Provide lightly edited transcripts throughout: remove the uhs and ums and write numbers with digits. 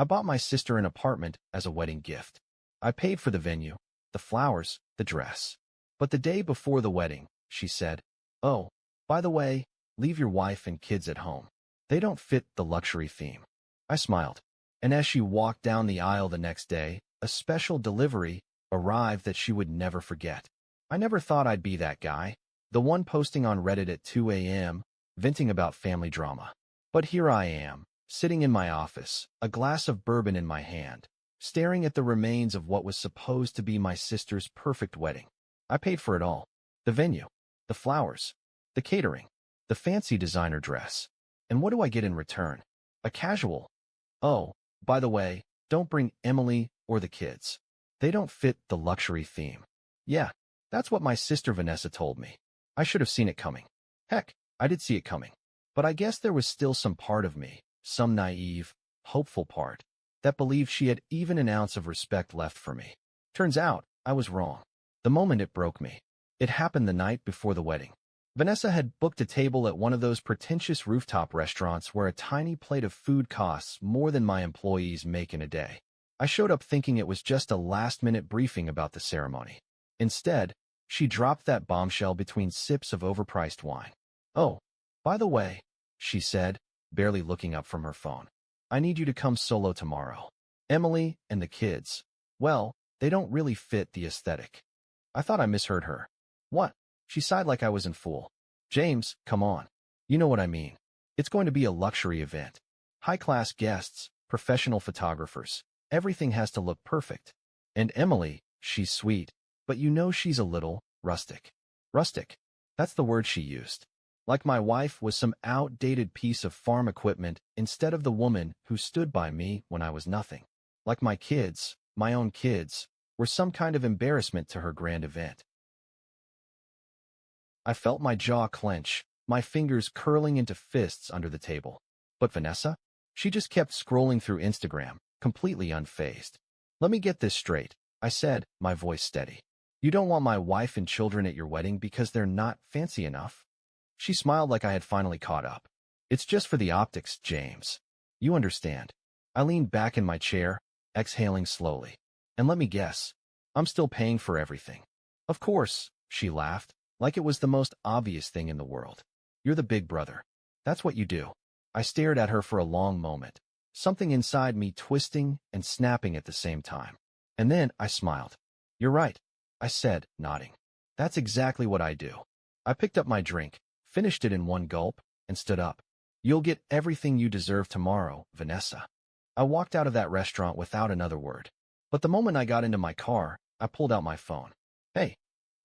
I bought my sister an apartment as a wedding gift. I paid for the venue, the flowers, the dress. But the day before the wedding, she said, "Oh, by the way, leave your wife and kids at home. They don't fit the luxury theme." I smiled. And as she walked down the aisle the next day, a special delivery arrived that she would never forget. I never thought I'd be that guy, the one posting on Reddit at 2 a.m., venting about family drama. But here I am, sitting in my office, a glass of bourbon in my hand, staring at the remains of what was supposed to be my sister's perfect wedding. I paid for it all. The venue, the flowers, the catering, the fancy designer dress. And what do I get in return? A casual, "Oh, by the way, don't bring Emily or the kids. They don't fit the luxury theme." Yeah, that's what my sister Vanessa told me. I should have seen it coming. Heck, I did see it coming. But I guess there was still some part of me, some naive, hopeful part, that believed she had even an ounce of respect left for me. Turns out, I was wrong. The moment it broke me. It happened the night before the wedding. Vanessa had booked a table at one of those pretentious rooftop restaurants where a tiny plate of food costs more than my employees make in a day. I showed up thinking it was just a last-minute briefing about the ceremony. Instead, she dropped that bombshell between sips of overpriced wine. "Oh, by the way," she said, barely looking up from her phone, "I need you to come solo tomorrow. Emily and the kids, well, they don't really fit the aesthetic." I thought I misheard her. "What?" She sighed like I was in fool. "James, come on. You know what I mean. It's going to be a luxury event. High-class guests, professional photographers. Everything has to look perfect. And Emily, she's sweet, but you know she's a little rustic." Rustic. That's the word she used. Like my wife was some outdated piece of farm equipment instead of the woman who stood by me when I was nothing. Like my kids, my own kids, were some kind of embarrassment to her grand event. I felt my jaw clench, my fingers curling into fists under the table. But Vanessa? She just kept scrolling through Instagram, completely unfazed. "Let me get this straight," I said, my voice steady. "You don't want my wife and children at your wedding because they're not fancy enough?" She smiled like I had finally caught up. "It's just for the optics, James. You understand." I leaned back in my chair, exhaling slowly. "And let me guess, I'm still paying for everything." "Of course," she laughed, like it was the most obvious thing in the world. "You're the big brother. That's what you do." I stared at her for a long moment, something inside me twisting and snapping at the same time. And then I smiled. "You're right," I said, nodding. "That's exactly what I do." I picked up my drink, finished it in one gulp, and stood up. "You'll get everything you deserve tomorrow, Vanessa." I walked out of that restaurant without another word. But the moment I got into my car, I pulled out my phone. "Hey,"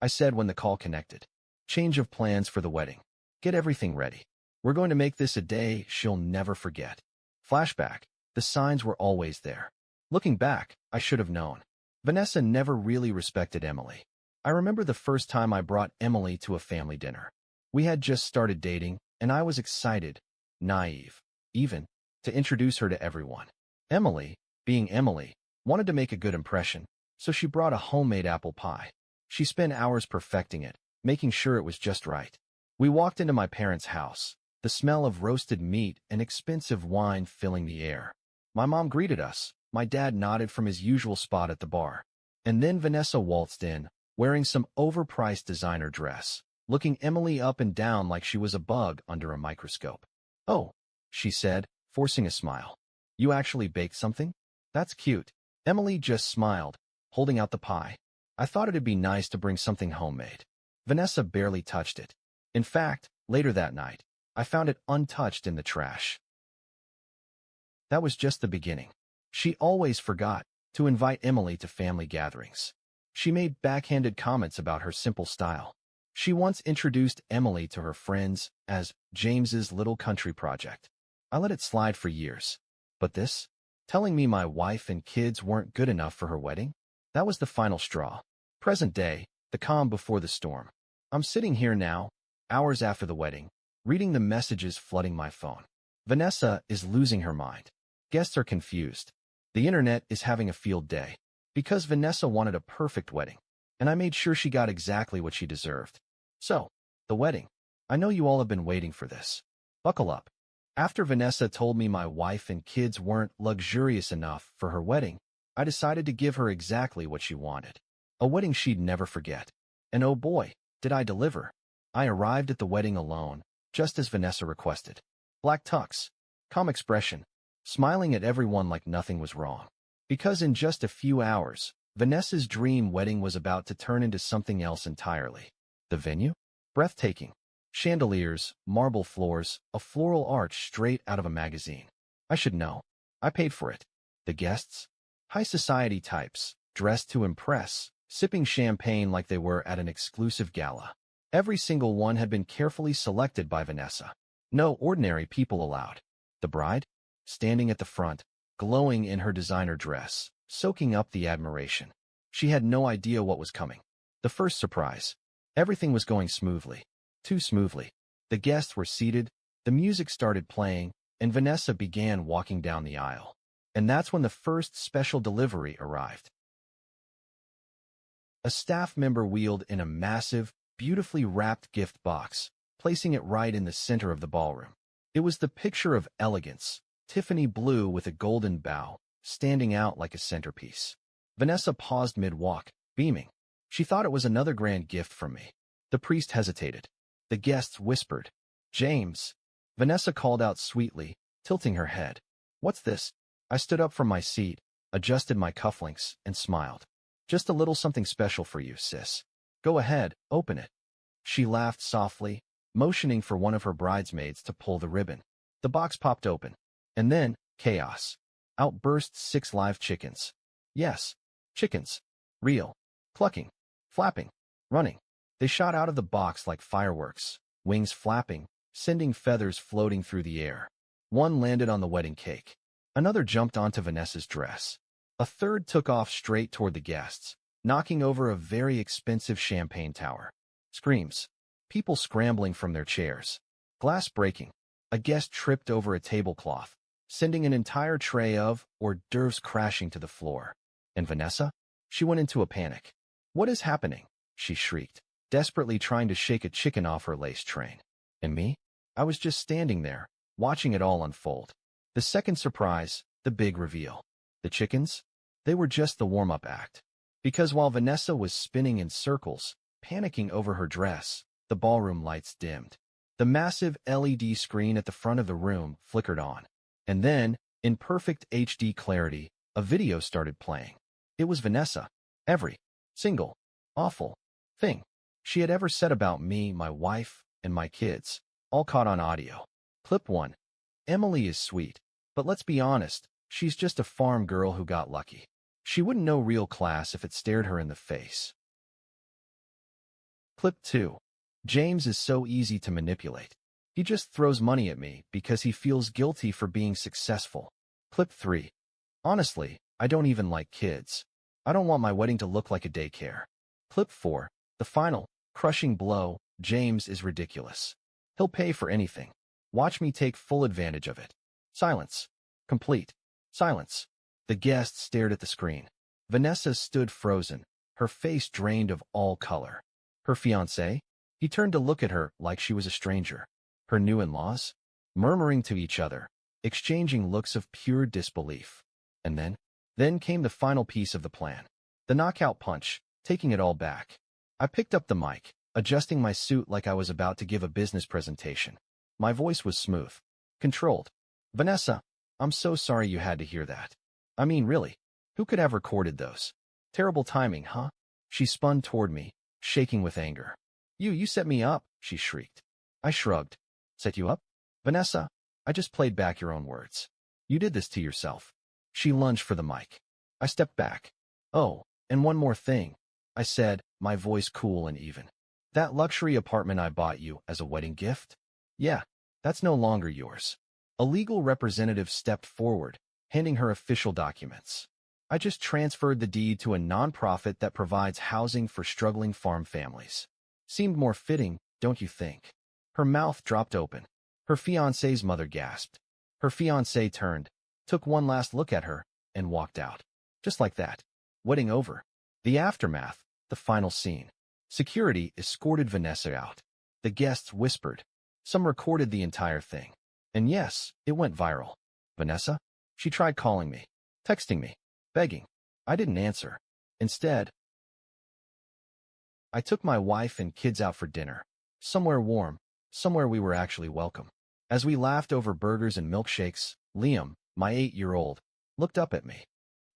I said when the call connected. "Change of plans for the wedding. Get everything ready. We're going to make this a day she'll never forget." Flashback. The signs were always there. Looking back, I should have known. Vanessa never really respected Emily. I remember the first time I brought Emily to a family dinner. We had just started dating, and I was excited, naive, even, to introduce her to everyone. Emily, being Emily, wanted to make a good impression, so she brought a homemade apple pie. She spent hours perfecting it, making sure it was just right. We walked into my parents' house, the smell of roasted meat and expensive wine filling the air. My mom greeted us. My dad nodded from his usual spot at the bar. And then Vanessa waltzed in, wearing some overpriced designer dress, looking Emily up and down like she was a bug under a microscope. "Oh," she said, forcing a smile. "You actually baked something? That's cute." Emily just smiled, holding out the pie. I thought it'd be nice to bring something homemade. Vanessa barely touched it. In fact, later that night, I found it untouched in the trash. That was just the beginning. She always forgot to invite Emily to family gatherings. She made backhanded comments about her simple style. She once introduced Emily to her friends as James's little country project. I let it slide for years. But this? Telling me my wife and kids weren't good enough for her wedding? That was the final straw. Present day, the calm before the storm. I'm sitting here now, hours after the wedding, reading the messages flooding my phone. Vanessa is losing her mind. Guests are confused. The internet is having a field day. Because Vanessa wanted a perfect wedding, and I made sure she got exactly what she deserved. So, the wedding. I know you all have been waiting for this. Buckle up. After Vanessa told me my wife and kids weren't luxurious enough for her wedding, I decided to give her exactly what she wanted. A wedding she'd never forget. And oh boy, did I deliver. I arrived at the wedding alone, just as Vanessa requested. Black tux, calm expression, smiling at everyone like nothing was wrong. Because in just a few hours, Vanessa's dream wedding was about to turn into something else entirely. The venue? Breathtaking. Chandeliers, marble floors, a floral arch straight out of a magazine. I should know. I paid for it. The guests? High society types, dressed to impress, sipping champagne like they were at an exclusive gala. Every single one had been carefully selected by Vanessa. No ordinary people allowed. The bride? Standing at the front, glowing in her designer dress, soaking up the admiration. She had no idea what was coming. The first surprise. Everything was going smoothly. Too smoothly. The guests were seated, the music started playing, and Vanessa began walking down the aisle. And that's when the first special delivery arrived. A staff member wheeled in a massive, beautifully wrapped gift box, placing it right in the center of the ballroom. It was the picture of elegance, Tiffany blue with a golden bow, standing out like a centerpiece. Vanessa paused mid-walk, beaming. She thought it was another grand gift from me. The priest hesitated. The guests whispered, "James." Vanessa called out sweetly, tilting her head. "What's this?" I stood up from my seat, adjusted my cufflinks, and smiled. "Just a little something special for you, sis. Go ahead, open it." She laughed softly, motioning for one of her bridesmaids to pull the ribbon. The box popped open. And then, chaos. Out burst 6 live chickens. Yes, chickens. Real. Clucking. Flapping. Running. They shot out of the box like fireworks, wings flapping, sending feathers floating through the air. One landed on the wedding cake. Another jumped onto Vanessa's dress. A third took off straight toward the guests, knocking over a very expensive champagne tower. Screams. People scrambling from their chairs. Glass breaking. A guest tripped over a tablecloth, sending an entire tray of hors d'oeuvres crashing to the floor. And Vanessa? She went into a panic. "What is happening?" she shrieked, desperately trying to shake a chicken off her lace train. And me? I was just standing there, watching it all unfold. The second surprise, the big reveal. The chickens? They were just the warm-up act. Because while Vanessa was spinning in circles, panicking over her dress, the ballroom lights dimmed. The massive LED screen at the front of the room flickered on. And then, in perfect HD clarity, a video started playing. It was Vanessa. Every single awful thing she had ever said about me, my wife, and my kids, all caught on audio. Clip 1. Emily is sweet, but let's be honest, she's just a farm girl who got lucky. She wouldn't know real class if it stared her in the face. Clip 2. James is so easy to manipulate. He just throws money at me because he feels guilty for being successful. Clip 3. Honestly, I don't even like kids. I don't want my wedding to look like a daycare. Clip 4. The final, crushing blow. James is ridiculous. He'll pay for anything. Watch me take full advantage of it. Silence. Complete. Silence. The guests stared at the screen. Vanessa stood frozen, her face drained of all color. Her fiancé? He turned to look at her like she was a stranger. Her new in-laws? Murmuring to each other, exchanging looks of pure disbelief. And then came the final piece of the plan. The knockout punch, taking it all back. I picked up the mic, adjusting my suit like I was about to give a business presentation. My voice was smooth, controlled. "Vanessa, I'm so sorry you had to hear that. I mean, really, who could have recorded those? Terrible timing, huh?" She spun toward me, shaking with anger. You set me up," she shrieked. I shrugged. "Set you up? Vanessa, I just played back your own words. You did this to yourself." She lunged for the mic. I stepped back. "Oh, and one more thing," I said, my voice cool and even. "That luxury apartment I bought you as a wedding gift? Yeah, that's no longer yours." A legal representative stepped forward, handing her official documents. "I just transferred the deed to a nonprofit that provides housing for struggling farm families." Seemed more fitting, don't you think? Her mouth dropped open. Her fiancé's mother gasped. Her fiancé turned, took one last look at her, and walked out. Just like that. Wedding over. The aftermath, the final scene. Security escorted Vanessa out. The guests whispered. Some recorded the entire thing. And yes, it went viral. Vanessa? She tried calling me, texting me, begging. I didn't answer. Instead, I took my wife and kids out for dinner. Somewhere warm, somewhere we were actually welcome. As we laughed over burgers and milkshakes, Liam, my 8-year-old, looked up at me.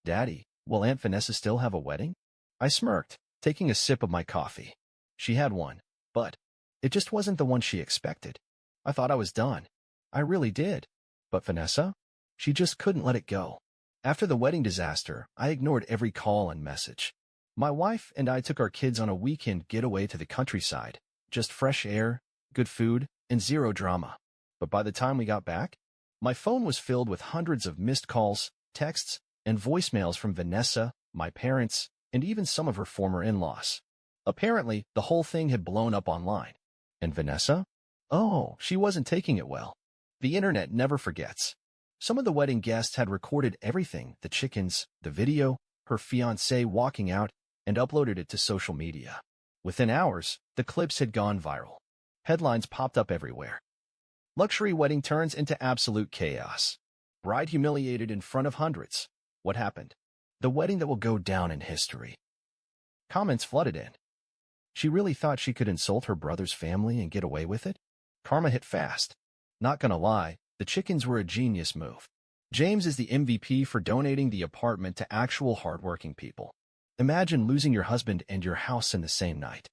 Daddy, will Aunt Vanessa still have a wedding? I smirked, taking a sip of my coffee. She had one, but it just wasn't the one she expected. I thought I was done. I really did. But Vanessa? She just couldn't let it go. After the wedding disaster, I ignored every call and message. My wife and I took our kids on a weekend getaway to the countryside. Just fresh air, good food, and zero drama. But by the time we got back, my phone was filled with hundreds of missed calls, texts, and voicemails from Vanessa, my parents, and even some of her former in-laws. Apparently, the whole thing had blown up online. And Vanessa? Oh, she wasn't taking it well. The internet never forgets. Some of the wedding guests had recorded everything, the chickens, the video, her fiancé walking out, and uploaded it to social media. Within hours, the clips had gone viral. Headlines popped up everywhere. Luxury wedding turns into absolute chaos. Bride humiliated in front of hundreds. What happened? The wedding that will go down in history. Comments flooded in. She really thought she could insult her brother's family and get away with it? Karma hit fast. Not gonna lie, the chickens were a genius move. James is the MVP for donating the apartment to actual hardworking people. Imagine losing your husband and your house in the same night.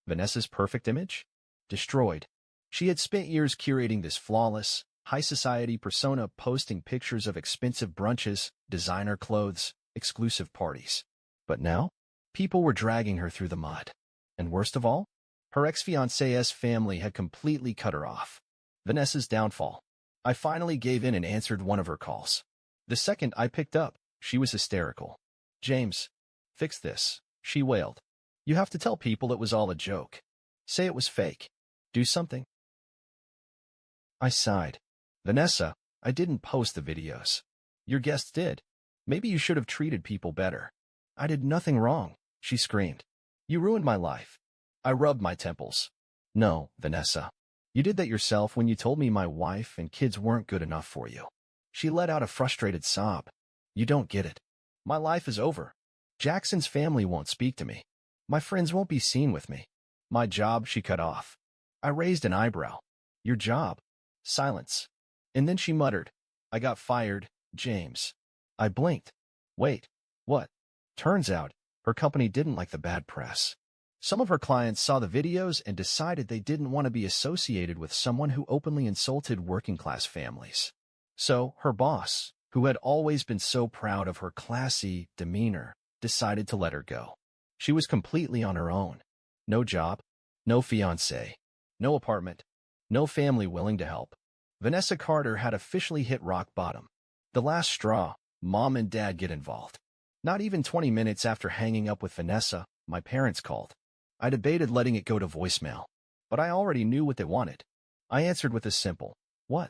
Vanessa's perfect image? Destroyed. She had spent years curating this flawless, high-society persona, posting pictures of expensive brunches, designer clothes, exclusive parties. But now, people were dragging her through the mud. And worst of all, her ex-fiancé's family had completely cut her off. Vanessa's downfall. I finally gave in and answered one of her calls. The second I picked up, she was hysterical. James, fix this, she wailed. You have to tell people it was all a joke. Say it was fake. Do something. I sighed. Vanessa, I didn't post the videos. Your guests did. Maybe you should have treated people better. I did nothing wrong, she screamed. You ruined my life. I rubbed my temples. No, Vanessa. You did that yourself when you told me my wife and kids weren't good enough for you. She let out a frustrated sob. You don't get it. My life is over. Jackson's family won't speak to me. My friends won't be seen with me. My job, she cut off. I raised an eyebrow. Your job. Silence. And then she muttered, I got fired, James. I blinked. Wait, what? Turns out, her company didn't like the bad press. Some of her clients saw the videos and decided they didn't want to be associated with someone who openly insulted working-class families. So, her boss, who had always been so proud of her classy demeanor, decided to let her go. She was completely on her own. No job, no fiancé, no apartment, no family willing to help. Vanessa Carter had officially hit rock bottom. The last straw, Mom and Dad get involved. Not even 20 minutes after hanging up with Vanessa, my parents called. I debated letting it go to voicemail, but I already knew what they wanted. I answered with a simple, what?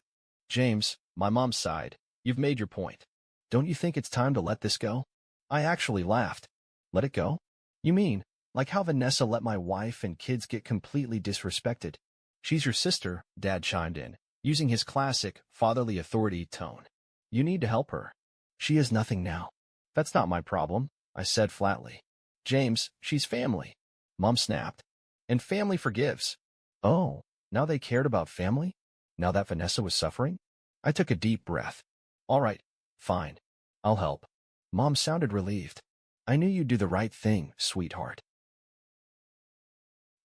James, my mom sighed. You've made your point. Don't you think it's time to let this go? I actually laughed. Let it go? You mean, like how Vanessa let my wife and kids get completely disrespected? She's your sister, Dad chimed in, using his classic, fatherly authority tone. You need to help her. She has nothing now. That's not my problem, I said flatly. James, she's family. Mom snapped. And family forgives. Oh, now they cared about family? Now that Vanessa was suffering? I took a deep breath. All right, fine. I'll help. Mom sounded relieved. I knew you'd do the right thing, sweetheart.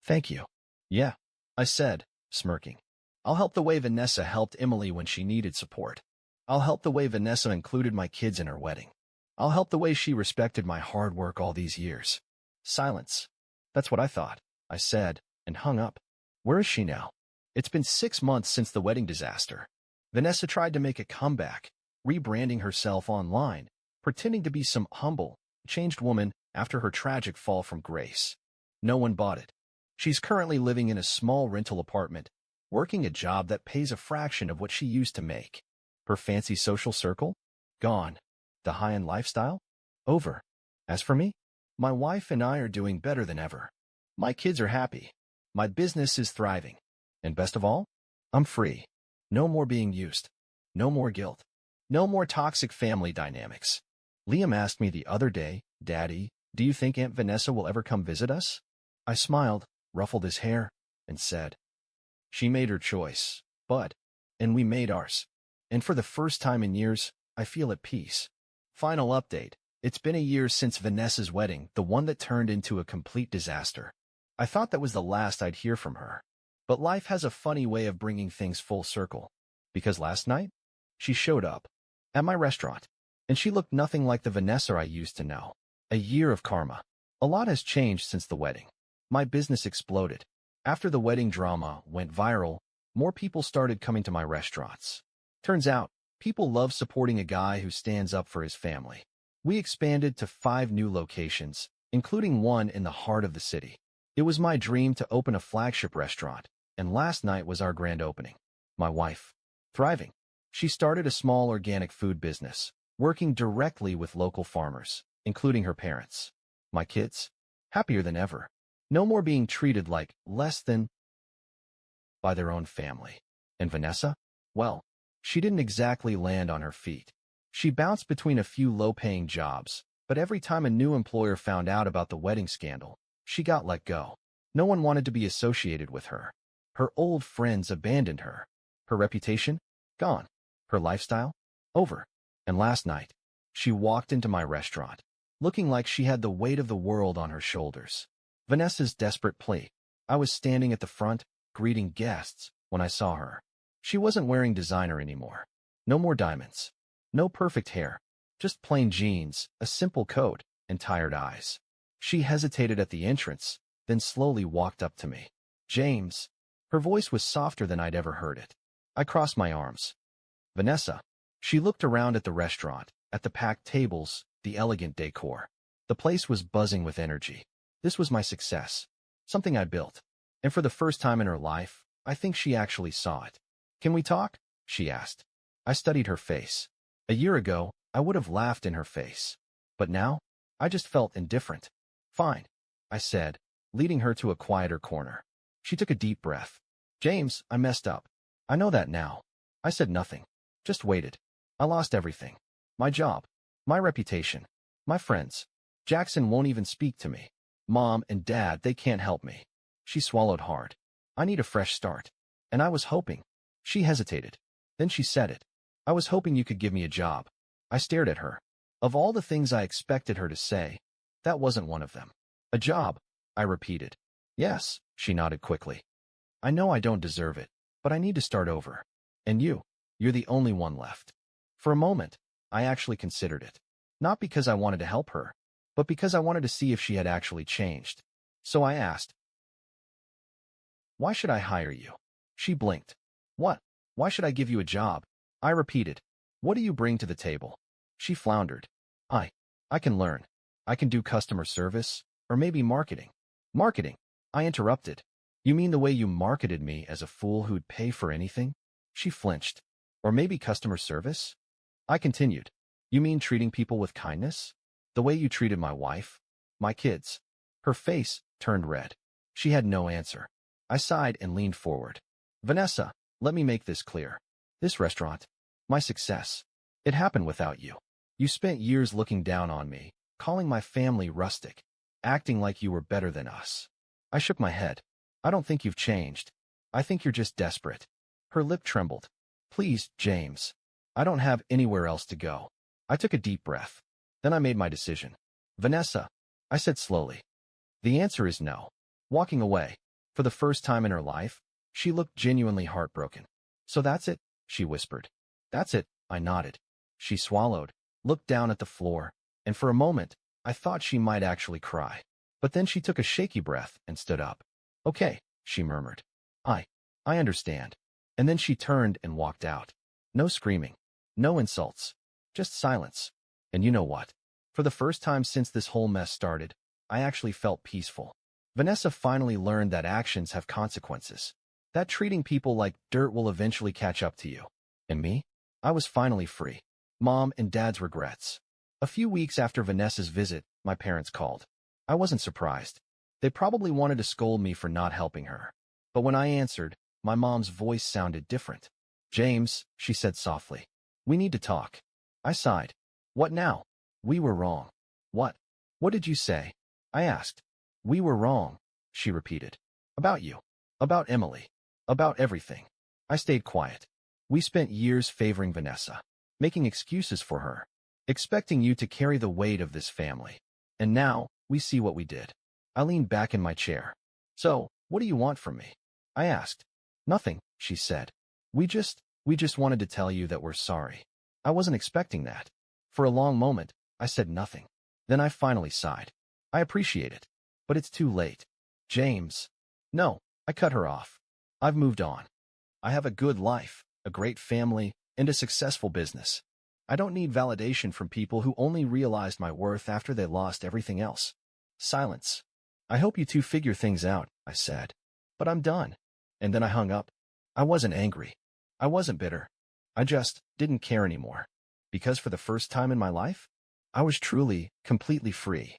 Thank you. Yeah, I said, smirking. I'll help the way Vanessa helped Emily when she needed support. I'll help the way Vanessa included my kids in her wedding. I'll help the way she respected my hard work all these years. Silence. That's what I thought, I said, and hung up. Where is she now? It's been 6 months since the wedding disaster. Vanessa tried to make a comeback, rebranding herself online, pretending to be some humble, changed woman after her tragic fall from grace. No one bought it. She's currently living in a small rental apartment, working a job that pays a fraction of what she used to make. Her fancy social circle? Gone. The high-end lifestyle? Over. As for me, my wife and I are doing better than ever. My kids are happy. My business is thriving. And best of all, I'm free. No more being used. No more guilt. No more toxic family dynamics. Liam asked me the other day, Daddy, do you think Aunt Vanessa will ever come visit us? I smiled, ruffled his hair, and said, she made her choice, bud. And we made ours. And for the first time in years, I feel at peace. Final update. It's been a year since Vanessa's wedding, the one that turned into a complete disaster. I thought that was the last I'd hear from her. But life has a funny way of bringing things full circle. Because last night, she showed up at my restaurant, and she looked nothing like the Vanessa I used to know. A year of karma. A lot has changed since the wedding. My business exploded. After the wedding drama went viral, more people started coming to my restaurants. Turns out, people love supporting a guy who stands up for his family. We expanded to 5 new locations, including one in the heart of the city. It was my dream to open a flagship restaurant, and last night was our grand opening. My wife, thriving. She started a small organic food business, working directly with local farmers, including her parents. My kids, happier than ever. No more being treated like less than by their own family. And Vanessa? Well, she didn't exactly land on her feet. She bounced between a few low-paying jobs, but every time a new employer found out about the wedding scandal, she got let go. No one wanted to be associated with her. Her old friends abandoned her. Her reputation? Gone. Her lifestyle? Over. And last night, she walked into my restaurant, looking like she had the weight of the world on her shoulders. Vanessa's desperate plea. I was standing at the front, greeting guests, when I saw her. She wasn't wearing designer anymore. No more diamonds. No perfect hair. Just plain jeans, a simple coat, and tired eyes. She hesitated at the entrance, then slowly walked up to me. James. Her voice was softer than I'd ever heard it. I crossed my arms. Vanessa. She looked around at the restaurant, at the packed tables, the elegant decor. The place was buzzing with energy. This was my success. Something I built. And for the first time in her life, I think she actually saw it. Can we talk? She asked. I studied her face. A year ago, I would have laughed in her face. But now, I just felt indifferent. Fine, I said, leading her to a quieter corner. She took a deep breath. James, I messed up. I know that now. I said nothing. Just waited. I lost everything. My job. My reputation. My friends. Jackson won't even speak to me. Mom and Dad, they can't help me. She swallowed hard. I need a fresh start. And I was hoping. She hesitated. Then she said it. I was hoping you could give me a job. I stared at her. Of all the things I expected her to say, that wasn't one of them. A job, I repeated. Yes, she nodded quickly. I know I don't deserve it, but I need to start over. And you're the only one left. For a moment, I actually considered it. Not because I wanted to help her, but because I wanted to see if she had actually changed. So I asked, why should I hire you? She blinked. What? Why should I give you a job? I repeated. What do you bring to the table? She floundered. I can learn. I can do customer service, or maybe marketing. Marketing? I interrupted. You mean the way you marketed me as a fool who'd pay for anything? She flinched. Or maybe customer service? I continued. You mean treating people with kindness? The way you treated my wife? My kids? Her face turned red. She had no answer. I sighed and leaned forward. Vanessa, let me make this clear. This restaurant, my success, it happened without you. You spent years looking down on me, calling my family rustic, acting like you were better than us. I shook my head. I don't think you've changed. I think you're just desperate. Her lip trembled. Please, James. I don't have anywhere else to go. I took a deep breath. Then I made my decision. Vanessa, I said slowly. The answer is no. Walking away. For the first time in her life, she looked genuinely heartbroken. So that's it, she whispered. That's it, I nodded. She swallowed, looked down at the floor, and for a moment, I thought she might actually cry. But then she took a shaky breath and stood up. Okay, she murmured. I understand. And then she turned and walked out. No screaming. No insults. Just silence. And you know what? For the first time since this whole mess started, I actually felt peaceful. Vanessa finally learned that actions have consequences. That treating people like dirt will eventually catch up to you. And me? I was finally free. Mom and Dad's regrets. A few weeks after Vanessa's visit, my parents called. I wasn't surprised. They probably wanted to scold me for not helping her. But when I answered, my mom's voice sounded different. James, she said softly. We need to talk. I sighed. What now? We were wrong. What? What did you say? I asked. We were wrong, she repeated. About you. About Emily. About everything. I stayed quiet. We spent years favoring Vanessa, making excuses for her, expecting you to carry the weight of this family. And now, we see what we did. I leaned back in my chair. So, what do you want from me? I asked. Nothing, she said. We just wanted to tell you that we're sorry. I wasn't expecting that. For a long moment, I said nothing. Then I finally sighed. I appreciate it. But it's too late. James. No, I cut her off. I've moved on. I have a good life, a great family, and a successful business. I don't need validation from people who only realized my worth after they lost everything else. Silence. I hope you two figure things out, I said. But I'm done. And then I hung up. I wasn't angry. I wasn't bitter. I just didn't care anymore. Because for the first time in my life, I was truly, completely free.